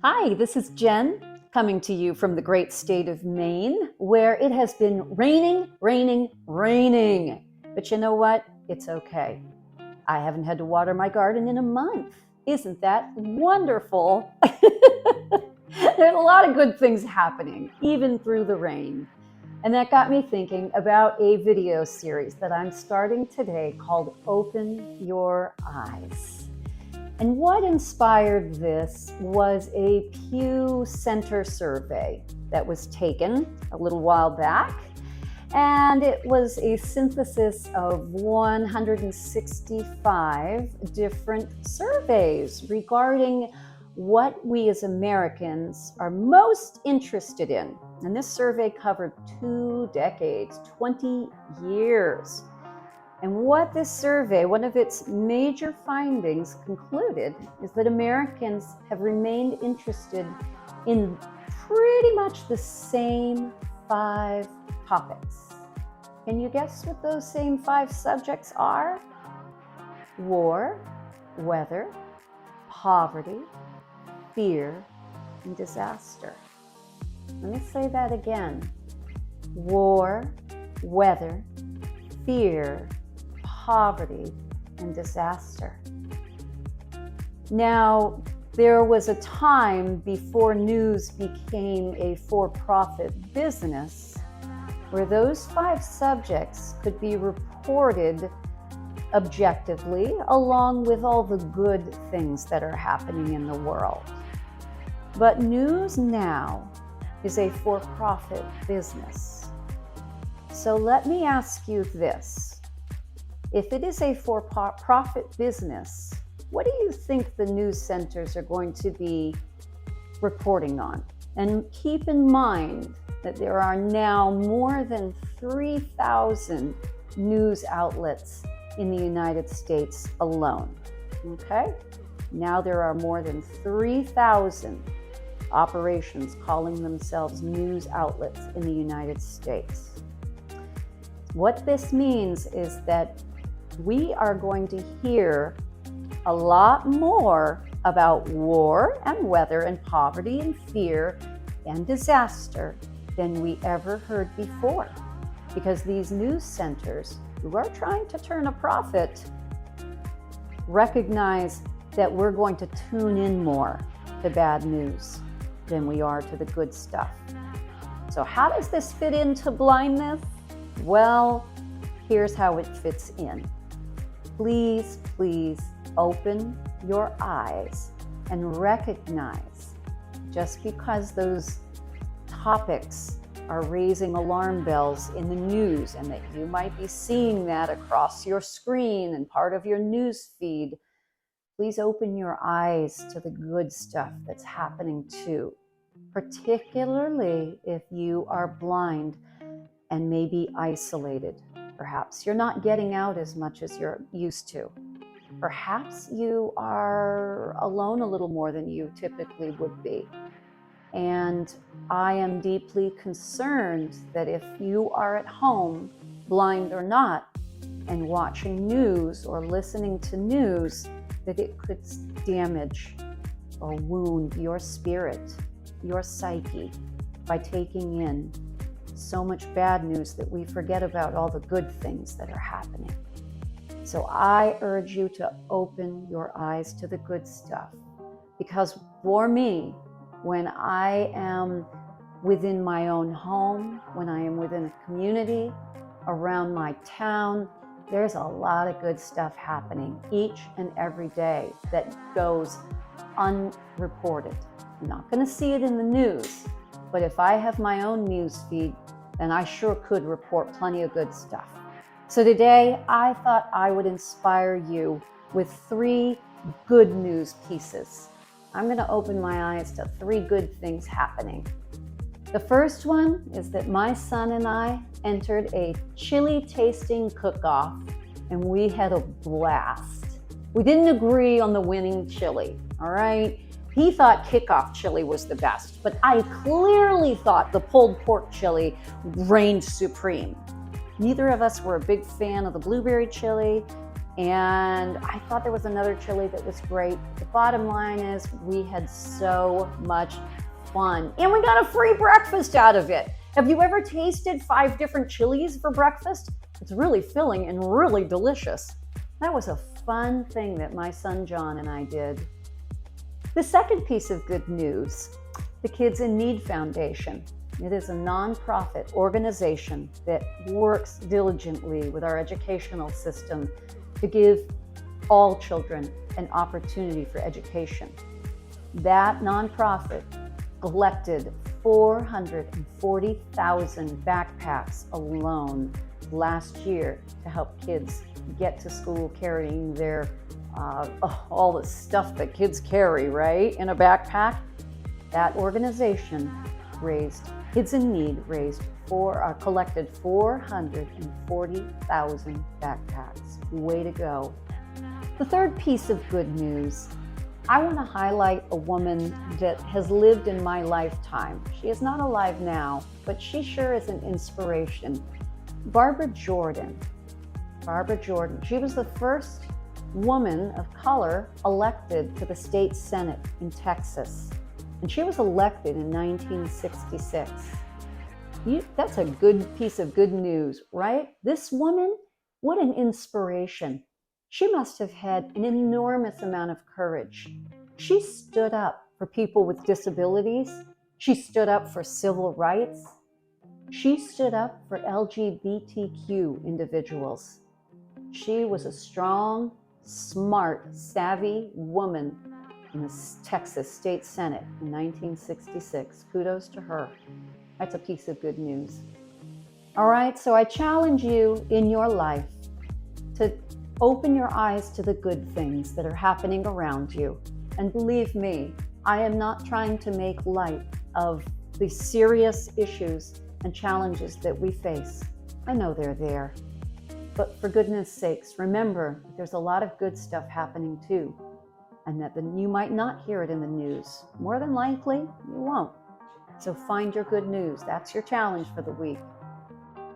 Hi, this is Jen coming to you from the great state of Maine, where it has been raining. But you know what? It's okay. I haven't had to water my garden in a month. Isn't that wonderful? There's a lot of good things happening, even through the rain. And that got me thinking about a video series that I'm starting today called Open Your Eyes. And what inspired this was a Pew Center survey that was taken a little while back. And it was a synthesis of 165 different surveys regarding what we as Americans are most interested in. And this survey covered 2 decades, 20 years. And what this survey, one of its major findings concluded, is that Americans have remained interested in pretty much the same 5 topics. Can you guess what those same 5 subjects are? War, weather, poverty, fear, and disaster. Let me say that again. War, weather, fear, poverty, and disaster. Now, there was a time before news became a for-profit business where those 5 subjects could be reported objectively along with all the good things that are happening in the world. But news now is a for-profit business. So let me ask you this. If it is a for-profit business, what do you think the news centers are going to be reporting on? And keep in mind that there are now more than 3,000 news outlets in the United States alone. Okay? Now there are more than 3,000 operations calling themselves news outlets in the United States. What this means is that we are going to hear a lot more about war and weather and poverty and fear and disaster than we ever heard before. Because these news centers, who are trying to turn a profit, recognize that we're going to tune in more to bad news than we are to the good stuff. So how does this fit into blindness? Well, here's how it fits in. Please open your eyes and recognize, just because those topics are raising alarm bells in the news and that you might be seeing that across your screen and part of your news feed, please open your eyes to the good stuff that's happening too, particularly if you are blind and maybe isolated. Perhaps you're not getting out as much as you're used to. Perhaps you are alone a little more than you typically would be. And I am deeply concerned that if you are at home, blind or not, and watching news or listening to news, that it could damage or wound your spirit, your psyche, by taking in so much bad news that we forget about all the good things that are happening. So I urge you to open your eyes to the good stuff. Because for me, when I am within my own home, when I am within a community, around my town, there's a lot of good stuff happening each and every day that goes unreported. I'm not going to see it in the news, but if I have my own news feed, then I sure could report plenty of good stuff. So today, I thought I would inspire you with 3 good news pieces. I'm going to open my eyes to 3 good things happening. The first one is that my son and I entered a chili tasting cook-off, and we had a blast. We didn't agree on the winning chili, all right? He thought kickoff chili was the best, but I clearly thought the pulled pork chili reigned supreme. Neither of us were a big fan of the blueberry chili, And I thought there was another chili that was great. The bottom line is we had so much fun, and we got a free breakfast out of it. Have you ever tasted 5 different chilies for breakfast? It's really filling and really delicious. That was a fun thing that my son John and I did. The second piece of good news, the Kids in Need Foundation. It is a nonprofit organization that works diligently with our educational system to give all children an opportunity for education. That nonprofit collected 440,000 backpacks alone last year to help kids get to school carrying their all the stuff that kids carry, right, in a backpack. That organization Kids in Need collected 440,000 backpacks. Way to go. The third piece of good news, I want to highlight a woman that has lived in my lifetime. She is not alive now, but she sure is an inspiration. Barbara Jordan. She was the first woman of color elected to the state Senate in Texas. And she was elected in 1966. That's a good piece of good news, right? This woman, what an inspiration. She must have had an enormous amount of courage. She stood up for people with disabilities. She stood up for civil rights. She stood up for LGBTQ individuals. She was a strong, smart, savvy woman in the Texas State Senate in 1966. Kudos to her. That's a piece of good news. All right, so I challenge you in your life to open your eyes to the good things that are happening around you. And believe me, I am not trying to make light of the serious issues and challenges that we face. I know they're there. But for goodness sakes, remember there's a lot of good stuff happening too. And that you might not hear it in the news. More than likely, you won't. So find your good news. That's your challenge for the week.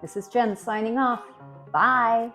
This is Jenn signing off. Bye.